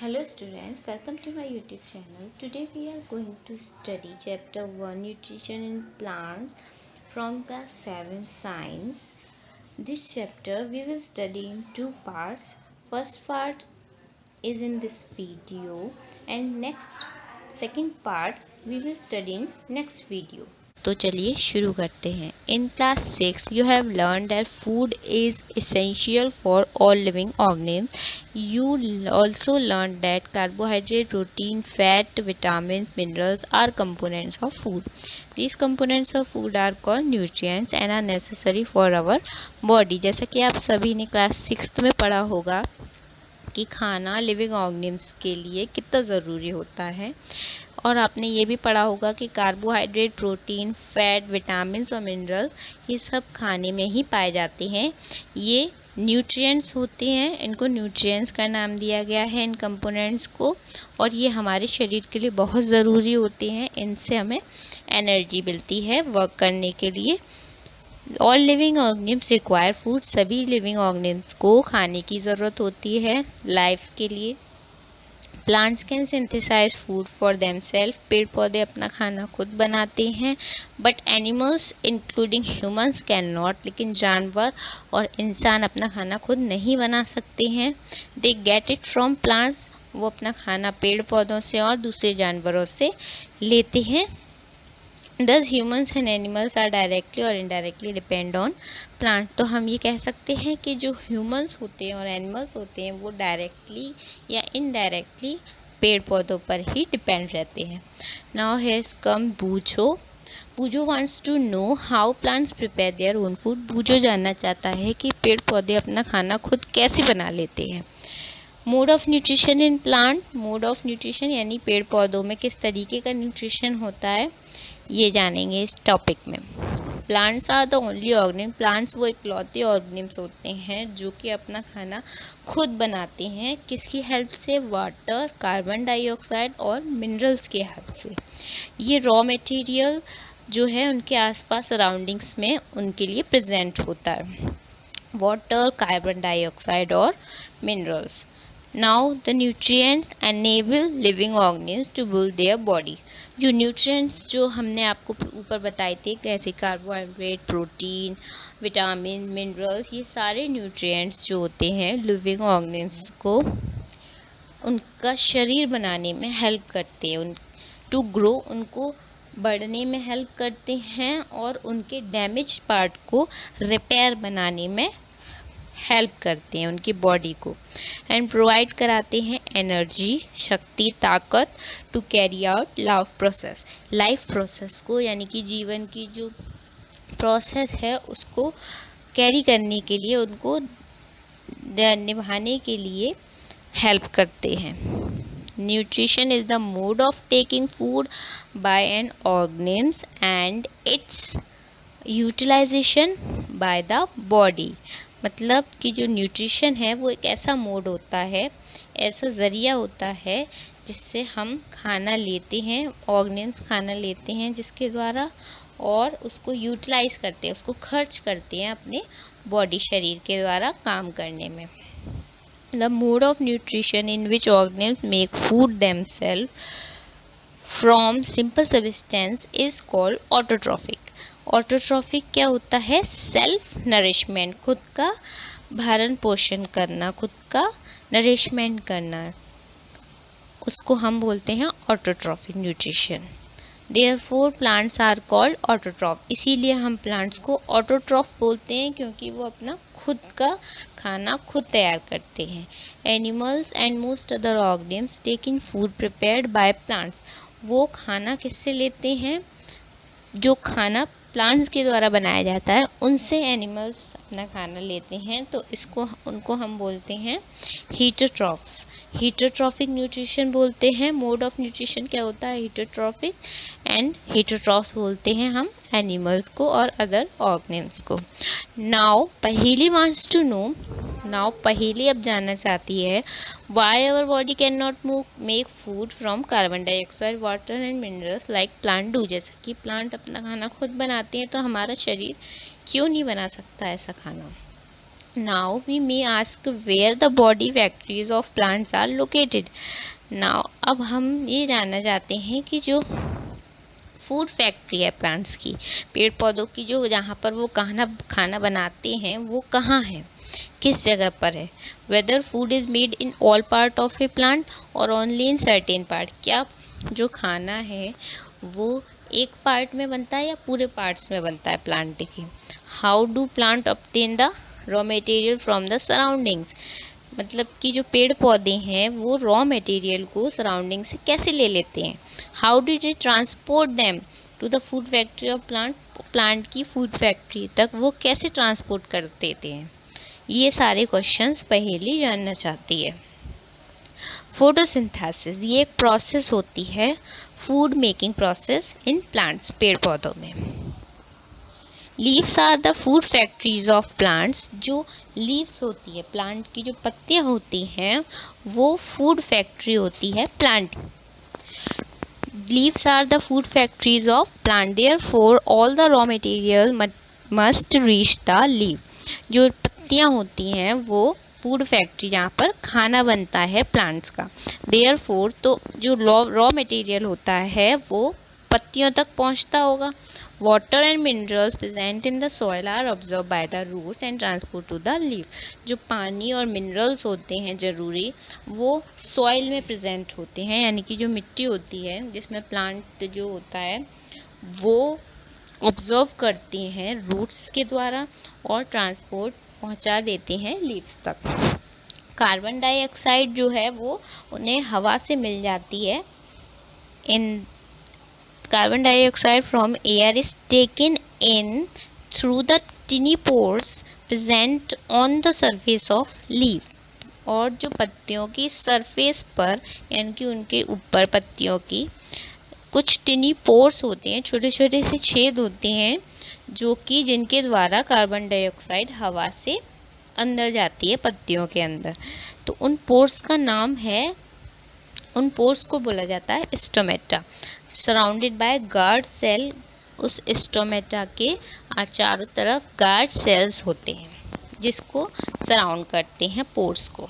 Hello students, welcome to my YouTube channel. Today we are going to study chapter 1 Nutrition in Plants from class 7 Science. This chapter we will study in two parts. First part is in this video and second part we will study in next video. तो चलिए शुरू करते हैं. In class 6 you have learned that food is essential for all living organisms. You also learned that carbohydrate, protein, fat, vitamins, minerals are components of food. These components of food are called nutrients and are necessary for our body. जैसा कि आप सभी ने class 6 में पढ़ा होगा कि खाना लिविंग ऑर्गेनिम्स के लिए कितना ज़रूरी होता है, और आपने ये भी पढ़ा होगा कि कार्बोहाइड्रेट, प्रोटीन, फैट, विटामिन्स और मिनरल ये सब खाने में ही पाए जाते हैं. ये न्यूट्रिएंट्स होते हैं, इनको न्यूट्रिएंट्स का नाम दिया गया है इन कंपोनेंट्स को, और ये हमारे शरीर के लिए बहुत ज़रूरी होते हैं. इनसे हमें एनर्जी मिलती है वर्क करने के लिए. All living organisms require food. सभी लिविंग ऑर्गेनिम्स को खाने की ज़रूरत होती है लाइफ के लिए. Plants can synthesize food for themselves. पेड़ पौधे अपना खाना खुद बनाते हैं. But animals including humans can not. लेकिन जानवर और इंसान अपना खाना खुद नहीं बना सकते हैं. They get it from plants. वो अपना खाना पेड़ पौधों से और दूसरे जानवरों से लेते हैं. Thus humans and animals are directly और indirectly depend on plant. तो हम ये कह सकते हैं कि जो humans होते हैं और animals होते हैं वो डायरेक्टली या इनडायरेक्टली पेड़ पौधों पर ही डिपेंड रहते हैं. Now has come बूझो. बूझो wants to know how plants prepare their own food. बूझो जानना चाहता है कि पेड़ पौधे अपना खाना खुद कैसे बना लेते हैं. Mode of nutrition in plant. Mode of nutrition यानी पेड़ पौधों में किस तरीके का न्यूट्रिशन होता है ये जानेंगे इस टॉपिक में. Plants are the only organism. Plants वो इकलौते ऑर्गेनिम्स होते हैं जो कि अपना खाना खुद बनाते हैं. किसकी हेल्प से? वाटर, कार्बन डाइऑक्साइड और मिनरल्स के हेल्प से. ये रॉ मटेरियल जो है उनके आसपास सराउंडिंग्स में उनके लिए प्रेजेंट होता है. वाटर, कार्बन डाइऑक्साइड और minerals. Now the nutrients enable living organisms to build their body. जो न्यूट्रिएंट्स जो हमने आपको ऊपर बताए थे जैसे कार्बोहाइड्रेट, प्रोटीन, विटामिन, मिनरल्स, ये सारे न्यूट्रिएंट्स जो होते हैं लिविंग ऑर्गेनिम्स को उनका शरीर बनाने में हेल्प करते हैं. टू ग्रो, उनको बढ़ने में हेल्प करते हैं और उनके डैमेज पार्ट को रिपेयर बनाने में हेल्प करते हैं उनकी बॉडी को. एंड प्रोवाइड कराते हैं एनर्जी, शक्ति, ताकत to carry out life process को, यानी कि जीवन की जो प्रोसेस है उसको कैरी करने के लिए, उनको निभाने के लिए हेल्प करते हैं. Nutrition is the mode of taking food by an organisms and its utilization by the body. मतलब कि जो न्यूट्रिशन है वो एक ऐसा मोड होता है, ऐसा ज़रिया होता है जिससे हम खाना लेते हैं, ऑर्गेनिम्स खाना लेते हैं जिसके द्वारा, और उसको यूटिलाइज करते हैं, उसको खर्च करते हैं अपने बॉडी, शरीर के द्वारा काम करने में. The mode of nutrition in which organisms make food themselves from simple substance is called autotrophic. Autotrophic क्या होता है? सेल्फ नरिशमेंट, खुद का भरण पोषण करना, खुद का नरिशमेंट करना, उसको हम बोलते हैं autotrophic nutrition. Therefore plants are called autotroph. इसीलिए हम प्लांट्स को ऑटोट्रॉफ बोलते हैं क्योंकि वो अपना खुद का खाना खुद तैयार करते हैं. Animals and most other organisms taking food prepared by plants. वो खाना किससे लेते हैं? जो खाना प्लांट्स के द्वारा बनाया जाता है उनसे एनिमल्स अपना खाना लेते हैं, तो उनको हम बोलते हैं हीटरोट्रॉफ्स. हीटरोट्रॉफिक न्यूट्रिशन बोलते हैं. मोड ऑफ न्यूट्रिशन क्या होता है? हीटरोट्रॉफिक. एंड हीटरोट्रॉफ्स बोलते हैं हम एनिमल्स को और अदर ऑर्गेनिम्स को. Now Paheli wants to know. Now Paheli अब जानना चाहती है why our body can not make food from carbon dioxide, water and minerals like plant do. जैसा कि प्लांट अपना खाना खुद बनाते हैं तो हमारा शरीर क्यों नहीं बना सकता ऐसा खाना. Now we may ask where the body factories of plants are located. Now अब हम ये जानना चाहते हैं कि जो फूड फैक्ट्री है प्लांट्स की, पेड़ पौधों की, जो जहाँ पर वो खाना बनाते हैं वो कहाँ है, किस जगह पर है. Whether food is made in all part of a plant और ओनली इन सर्टेन पार्ट. क्या जो खाना है वो एक पार्ट में बनता है या पूरे पार्ट्स में बनता है प्लांट के. How do plant obtain the raw material from the surroundings. मतलब कि जो पेड़ पौधे हैं वो रॉ मटेरियल को सराउंडिंग से कैसे ले लेते हैं. How do they transport them to the food factory of plant. Plant की फूड फैक्ट्री तक वो कैसे ट्रांसपोर्ट कर देते हैं. ये सारे क्वेश्चंस पहेली जानना चाहती है. फोटोसिंथेसिस ये एक प्रोसेस होती है, food making process in plants, पेड़ पौधों में. Leaves are the food factories of plants. जो लीव्स होती है प्लांट की, जो पत्तियां होती हैं वो फूड फैक्ट्री होती है plant. Leaves are the food factories of plant, therefore all the raw material must reach the leaf. जो पत्तियां होती हैं वो फूड फैक्ट्री जहाँ पर खाना बनता है प्लांट्स का. देयरफॉर तो जो रॉ मटेरियल होता है वो पत्तियों तक पहुँचता होगा. Water and minerals present in the soil are observe by the roots and transport to the leaf. जो पानी और मिनरल्स होते हैं ज़रूरी, वो सॉइल में प्रेजेंट होते हैं, यानी कि जो मिट्टी होती है जिसमें प्लांट जो होता है वो ऑब्जर्व करते हैं रूट्स के द्वारा और ट्रांसपोर्ट पहुंचा देते हैं लीव्स तक. कार्बन डाइऑक्साइड जो है वो उन्हें हवा से मिल जाती है. इन carbon dioxide from air is taken in through the tiny pores present on the surface of leaf. और जो पत्तियों की सरफेस पर यानी कि उनके ऊपर पत्तियों की कुछ टिनी पोर्स होते हैं, छोटे छोटे से छेद होते हैं जो कि जिनके द्वारा कार्बन डाइऑक्साइड हवा से अंदर जाती है पत्तियों के अंदर. तो उन पोर्स का नाम है, उन पोर्स को बोला जाता है stomata. Surrounded by guard cell. उस स्टोमेटा के चारों तरफ गार्ड सेल्स होते हैं जिसको सराउंड करते हैं पोर्स को.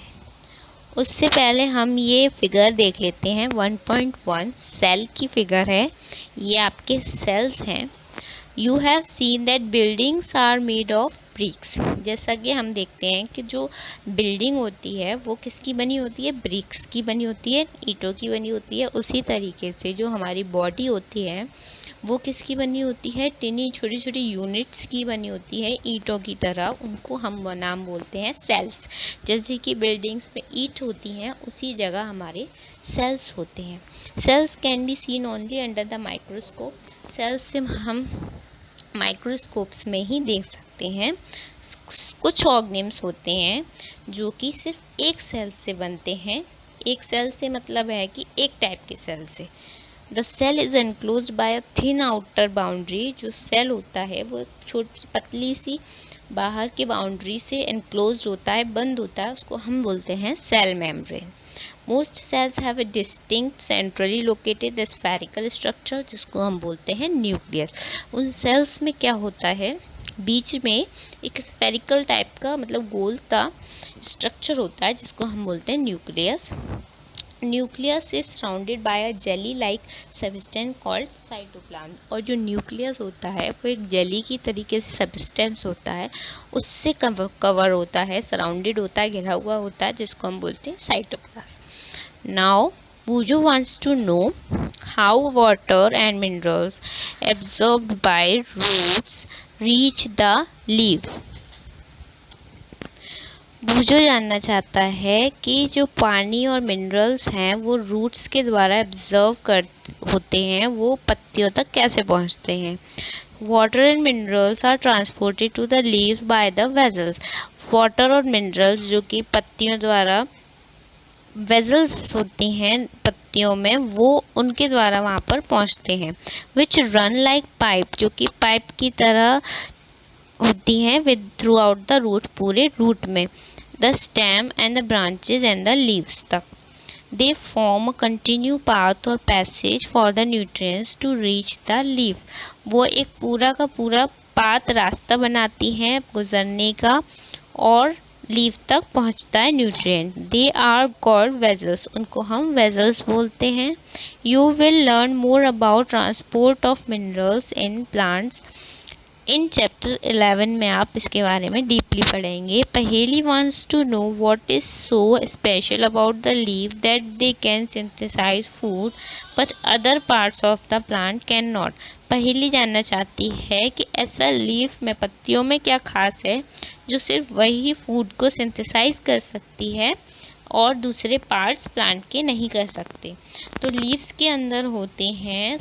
उससे पहले हम ये फिगर देख लेते हैं. 1.1 सेल की फिगर है. ये आपके सेल्स हैं. You have seen that buildings are made of bricks. जैसा कि हम देखते हैं कि जो बिल्डिंग होती है वो किसकी बनी होती है, ब्रिक्स की बनी होती है, ईंटों की बनी होती है. उसी तरीके से जो हमारी बॉडी होती है वो किसकी बनी होती है, टिनी छोटी छोटी यूनिट्स की बनी होती है ईंटों की तरह. उनको हम नाम बोलते हैं सेल्स. जैसे कि बिल्डिंग्स में ईंट होती हैं उसी जगह हमारे सेल्स होते हैं. Cells can be seen only under the microscope. Cells से हम माइक्रोस्कोप्स में ही देख सकते हैं. कुछ ऑर्गेनिम्स होते हैं जो कि सिर्फ एक सेल से बनते हैं. एक सेल से मतलब है कि एक टाइप के सेल से. The cell is enclose by a thin outer boundary. जो सेल होता है वो एक छोटी पतली सी बाहर की बाउंड्री से एनक्लोज होता है, बंद होता है. उसको हम बोलते हैं cell membrane. Most cells have a distinct centrally located spherical structure जिसको हम बोलते हैं न्यूक्लियस. उन सेल्स में क्या होता है, बीच में एक स्फेरिकल टाइप का मतलब गोल सा स्ट्रक्चर होता है जिसको हम बोलते हैं nucleus. Nucleus is surrounded by a jelly like substance called cytoplasm. और जो न्यूक्लियस होता है वो एक जेली की तरीके से सब्सटेंस होता है, उससे कवर होता है, सराउंडेड होता है, घिरा हुआ होता है, जिसको हम बोलते हैं cytoplasm. Now Buju wants to know how water and minerals absorbed by roots reach the leaf. बुजो जानना चाहता है कि जो पानी और मिनरल्स हैं वो रूट्स के द्वारा एब्जर्व कर होते हैं वो पत्तियों तक कैसे पहुंचते हैं. Water and minerals are transported to the leaves by the vessels. Water और मिनरल्स जो कि पत्तियों द्वारा वेजल्स होती हैं पत्तियों में, वो उनके द्वारा वहाँ पर पहुँचते हैं. विच रन लाइक पाइप, जो कि पाइप की तरह होती हैं with throughout the root, पूरे रूट में, the stem and the branches and the leaves तक. They form a continue path और passage for the nutrients to reach the leaf. वो एक पूरा का पूरा पाथ, रास्ता बनाती हैं गुजरने का और लीफ तक पहुंचता है nutrient. They are called vessels, उनको हम वेजल्स बोलते हैं। You will learn more about transport of minerals in plants in chapter 11 में आप इसके बारे में डीपली पढ़ेंगे। Paheli wants to know what is so special about the leaf that they can synthesize food but other parts of the plant can not. Paheli जानना चाहती है कि ऐसा लीफ में, पत्तियों में क्या खास है जो सिर्फ वही फूड को सिंथेसाइज कर सकती है और दूसरे पार्ट्स प्लांट के नहीं कर सकते। तो लीव्स के अंदर होते हैं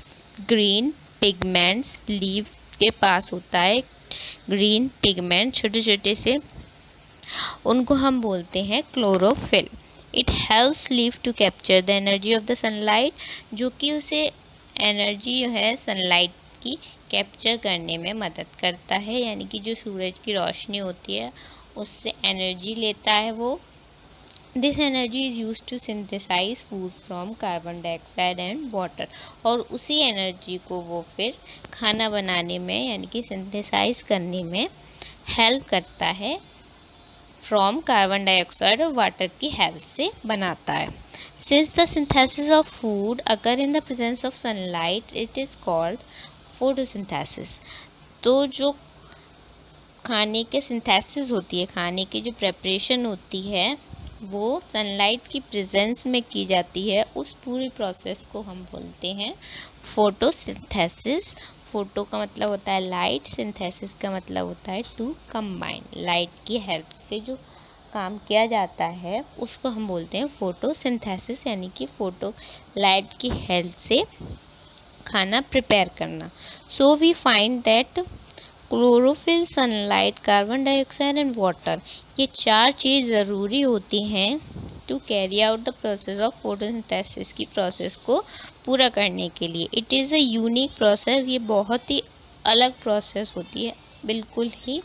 ग्रीन पिगमेंट्स। लीफ के पास होता है ग्रीन पिगमेंट, छोटे छोटे से, उनको हम बोलते हैं chlorophyll. It helps leaf to capture the energy of the sunlight, जो कि उसे एनर्जी जो है सनलाइट की कैप्चर करने में मदद करता है, यानी कि जो सूरज की रोशनी होती है उससे एनर्जी लेता है वो। This energy is use to synthesize food from carbon dioxide and water, और उसी एनर्जी को वो फिर खाना बनाने में यानी कि सिंथेसाइज करने में हेल्प करता है, फ्रॉम कार्बन डाइऑक्साइड और वाटर की हेल्प से बनाता है। Since the synthesis of food occur in the presence of sunlight it is called photosynthesis. तो जो खाने के सिंथेसिस होती है, खाने की जो प्रेपरेशन होती है वो सनलाइट की प्रेजेंस में की जाती है, उस पूरी प्रोसेस को हम बोलते हैं फोटोसिंथेसिस। फोटो का मतलब होता है लाइट, सिंथेसिस का मतलब होता है टू कंबाइन। लाइट की हेल्प से जो काम किया जाता है उसको हम बोलते हैं फोटोसिंथेसिस, यानी कि फोटो लाइट की हेल्प से खाना प्रिपेयर करना। So we find that chlorophyll, sunlight, carbon dioxide and water, ये चार चीज़ ज़रूरी होती हैं to carry out the process of photosynthesis की प्रोसेस को पूरा करने के लिए। It is a unique process, ये बहुत ही अलग प्रोसेस होती है, बिल्कुल ही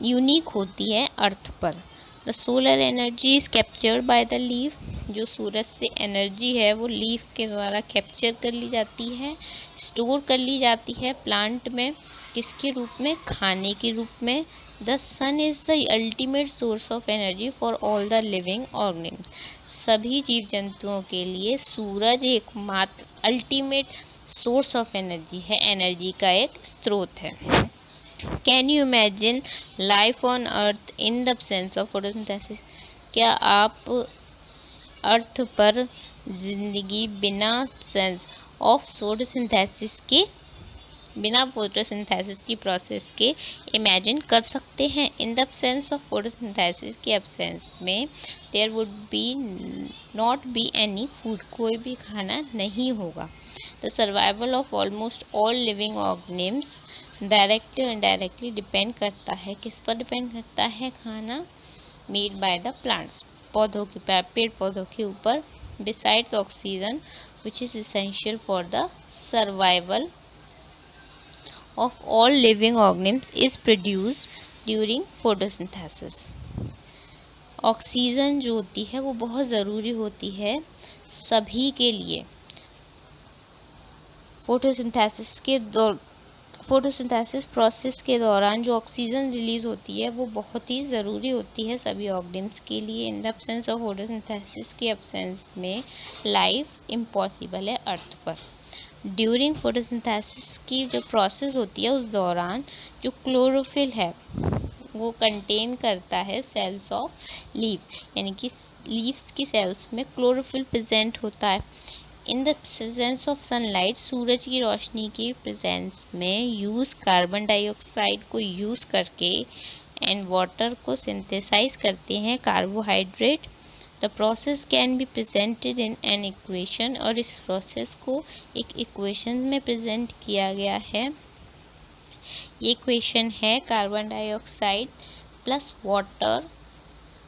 यूनिक होती है अर्थ पर। The solar energy is captured by the leaf, जो सूरज से एनर्जी है वो लीफ के द्वारा कैप्चर कर ली जाती है, स्टोर कर ली जाती है प्लांट में। किसके रूप में? खाने के रूप में। The sun is the ultimate source of energy for all the living organism, सभी जीव जंतुओं के लिए सूरज एकमात्र अल्टीमेट सोर्स ऑफ एनर्जी है, एनर्जी का एक स्रोत है। Can you imagine life on earth in the absence of photosynthesis? क्या आप अर्थ पर जिंदगी बिना एब्सेंस ऑफ फोटोसिंथेसिस के, बिना फोटोसिंथेसिस की प्रोसेस के इमेजिन कर सकते हैं? In the absence of photosynthesis के एब्सेंस में there would be not be any food, कोई भी खाना नहीं होगा। The survival of almost all living organisms directly और इनडायरेक्टली डिपेंड करता है, किस पर डिपेंड करता है? खाना मेड बाय द प्लांट्स, पौधों के, पेड़ पौधों के ऊपर। Besides oxygen which is essential for the survival of all living organisms is produced during photosynthesis. Oxygen जो होती है वो बहुत ज़रूरी होती है सभी के लिए। फोटोसिंथेसिस प्रोसेस के दौरान जो ऑक्सीजन रिलीज होती है वो बहुत ही ज़रूरी होती है सभी ऑर्गेनिम्स के लिए। इन द एब्सेंस ऑफ फोटोसिंथेसिस के एब्सेंस में लाइफ इम्पॉसिबल है अर्थ पर। ड्यूरिंग फोटोसिंथेसिस की जो प्रोसेस होती है उस दौरान जो क्लोरोफिल है वो कंटेन करता है सेल्स ऑफ लीफ, यानी कि लीव्स की सेल्स में क्लोरोफिल प्रेजेंट होता है। In the presence of sunlight, सूरज की रोशनी की प्रेजेंस में यूज़ कार्बन डाइऑक्साइड को यूज़ करके एंड वाटर को सिंथेसाइज करते हैं carbohydrate. The process can be presented in an equation, और इस प्रोसेस को एक इक्वेशन में प्रेजेंट किया गया है। ये इक्वेशन है carbon dioxide plus water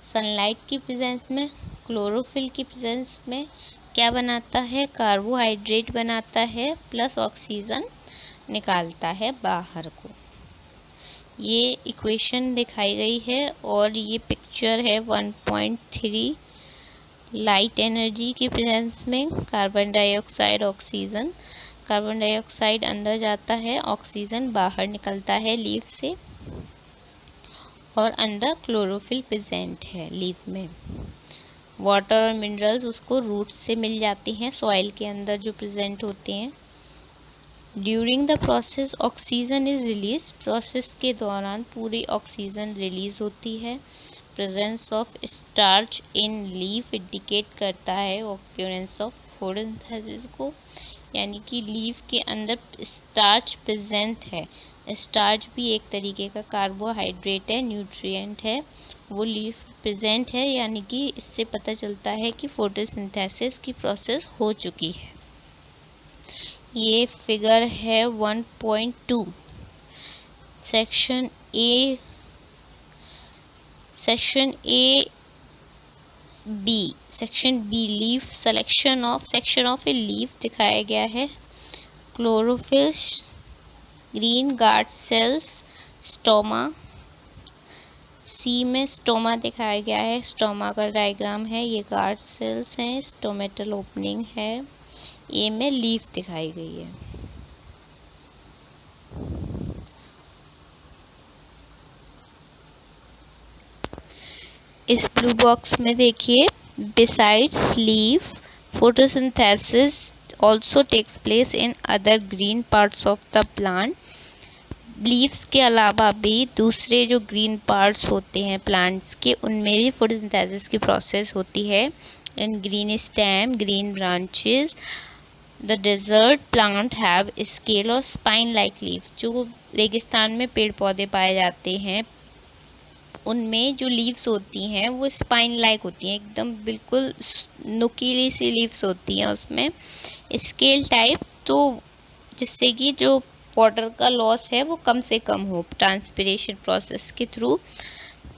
sunlight की प्रेजेंस में, क्लोरोफिल की प्रेजेंस में क्या बनाता है? कार्बोहाइड्रेट बनाता है प्लस ऑक्सीजन निकालता है बाहर को। ये इक्वेशन दिखाई गई है और ये पिक्चर है 1.3 लाइट एनर्जी की प्रेजेंस में carbon dioxide oxygen. Carbon dioxide अंदर जाता है, ऑक्सीजन बाहर निकलता है लीफ से, और अंदर क्लोरोफिल प्रेजेंट है लीफ में। वाटर और मिनरल्स उसको रूट से मिल जाती हैं सॉइल के अंदर जो प्रेजेंट होते हैं। During the process oxygen is release, process के दौरान पूरी ऑक्सीजन रिलीज होती है। Presence of starch in leaf indicate करता है ऑक्यूरेंस ऑफ फोटोसिंथेसिस को, यानी कि लीफ के अंदर स्टार्च प्रेजेंट है। स्टार्च भी एक तरीके का कार्बोहाइड्रेट है, न्यूट्रिएंट है, वो लीफ प्रेजेंट है, यानी कि इससे पता चलता है कि फोटोसिंथेसिस की प्रोसेस हो चुकी है। ये फिगर है 1.2। Section A B leaf section of a leaf दिखाया गया है। Chlorophyll, green guard cells, stoma. C में स्टोमा दिखाया गया है, स्टोमा का डायग्राम है, ये गार्ड सेल्स हैं, स्टोमेटल ओपनिंग है। ए में लीफ दिखाई गई है। इस ब्लू बॉक्स में देखिए, besides leaf photosynthesis also takes place in other green parts of the plant. Leaves के अलावा भी दूसरे जो ग्रीन पार्ट्स होते हैं प्लांट्स के, उनमें भी फोटोसिंथेसिस की प्रोसेस होती है। In green stem, green branches, the desert plant have scale और स्पाइन लाइक लीफ। जो रेगिस्तान में पेड़ पौधे पाए जाते हैं उनमें जो लीव्स होती हैं वो स्पाइन लाइक होती हैं, एकदम बिल्कुल नुकीली सी लीव्स होती हैं उसमें, स्केल टाइप, तो जिससे कि जो वाटर का लॉस है वो कम से कम हो ट्रांसपिरेशन प्रोसेस के थ्रू।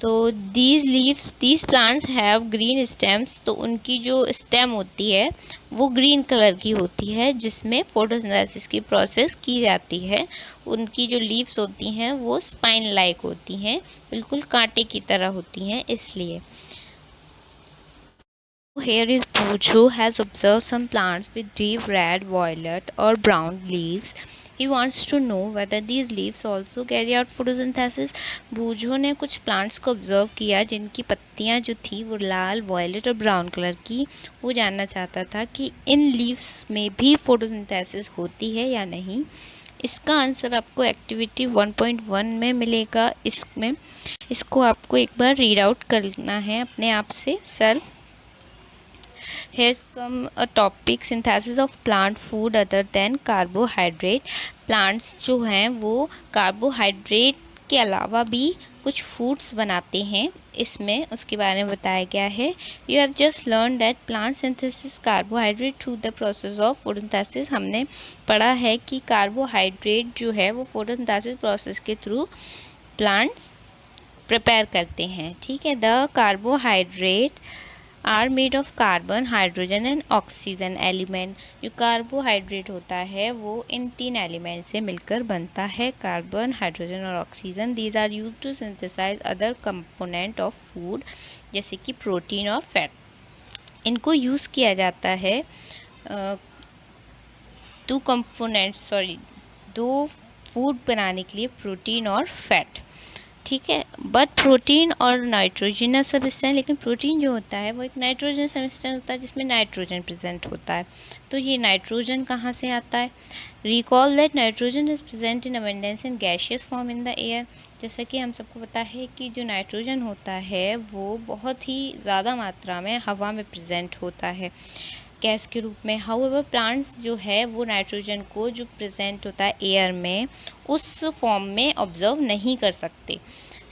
तो these plants have green stems, तो उनकी जो स्टेम होती है वो ग्रीन कलर की होती है, जिसमें फोटोसिंथेसिस की प्रोसेस की जाती है। उनकी जो लीव्स होती हैं वो स्पाइन लाइक होती हैं, बिल्कुल कांटे की तरह होती हैं इसलिए। Here is Bujo has observed some plants with deep red, violet or brown leaves. He wants to know whether these leaves also carry out photosynthesis. बूझो ने कुछ प्लांट्स को ऑब्जर्व किया जिनकी पत्तियां जो थी वो लाल, वॉयलेट और ब्राउन कलर की। वो जानना चाहता था कि इन लीव्स में भी फोटोसिंथेसिस होती है या नहीं। इसका आंसर आपको एक्टिविटी 1.1 में मिलेगा। इसको आपको एक बार रीड आउट करना है अपने आप से self. Here's come a topic, synthesis of plant food other than carbohydrate. Plants जो हैं वो कार्बोहाइड्रेट के अलावा भी कुछ फूड्स बनाते हैं, इसमें उसके बारे में बताया गया है। You have just learned that plant synthesis carbohydrate through the process of photosynthesis. हमने पढ़ा है कि कार्बोहाइड्रेट जो है वो फोटोसिंथेसिस प्रोसेस के थ्रू प्लांट्स प्रिपेयर करते हैं। ठीक है, the carbohydrate are made of carbon, hydrogen and oxygen element. जो कार्बोहाइड्रेट होता है वो इन 3 एलिमेंट से मिलकर बनता है, कार्बन, हाइड्रोजन और oxygen. These are use to synthesise other component of food, जैसे कि प्रोटीन और फैट। इनको यूज़ किया जाता है दो फूड बनाने के लिए, प्रोटीन और फैट। ठीक है, बट प्रोटीन और नाइट्रोजनस सब्सटेंस, लेकिन प्रोटीन जो होता है वो एक नाइट्रोजन सब्सटेंस होता है जिसमें नाइट्रोजन प्रेजेंट होता है। तो ये नाइट्रोजन कहाँ से आता है? Recall that nitrogen is present in abundance in gaseous form in the air. जैसा कि हम सबको पता है कि जो नाइट्रोजन होता है वो बहुत ही ज़्यादा मात्रा में हवा में प्रेजेंट होता है गैस के रूप में। हाउएवर प्लांट्स जो है वो नाइट्रोजन को जो प्रेजेंट होता है एयर में उस फॉर्म में ऑब्जर्व नहीं कर सकते।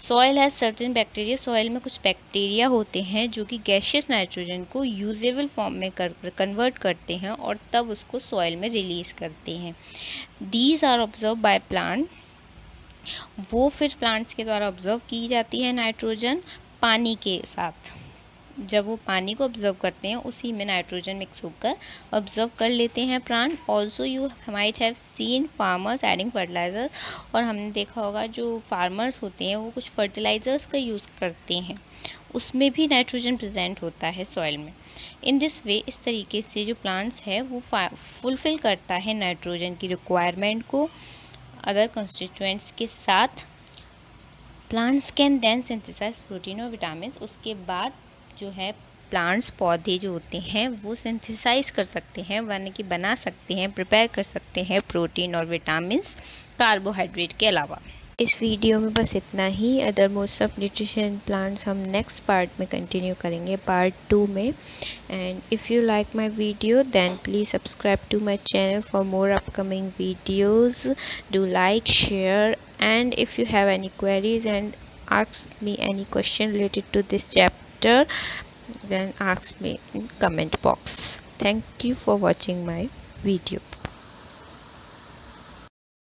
Soil has certain bacteria, soil में कुछ बैक्टीरिया होते हैं जो कि गैशियस नाइट्रोजन को यूजेबल फॉर्म में कन्वर्ट करते हैं और तब उसको सॉइल में रिलीज़ करते हैं। These are observe by plant, वो फिर प्लांट्स के द्वारा ऑब्जर्व की जाती है नाइट्रोजन पानी के साथ। जब वो पानी को ऑब्जर्व करते हैं उसी में नाइट्रोजन मिक्स होकर ऑब्जर्व कर लेते हैं plant. Also you might have seen farmers adding fertiliser, और हमने देखा होगा जो फार्मर्स होते हैं वो कुछ फर्टिलाइजर्स का यूज़ करते हैं, उसमें भी नाइट्रोजन प्रेजेंट होता है सॉइल में। इन दिस वे, इस तरीके से जो प्लांट्स है वो फुलफ़िल करता है नाइट्रोजन की रिक्वायरमेंट को अदर कंस्टिट्यूएंट्स के साथ। Plants can then synthesise protein और विटामिन। उसके बाद जो है प्लांट्स पौधे जो होते हैं वो सिंथेसाइज कर सकते हैं, यानी कि बना सकते हैं, प्रिपेयर कर सकते हैं प्रोटीन और विटामिन कार्बोहाइड्रेट के अलावा। इस वीडियो में बस इतना ही। Other modes of nutrition plants हम नेक्स्ट पार्ट में कंटिन्यू करेंगे, पार्ट 2 में। And if you like my video then please subscribe to my channel for more upcoming videos. Do like, share, and if you have any queries and ask me any question related to this chapter, then ask me in comment box. Thank you for watching my video.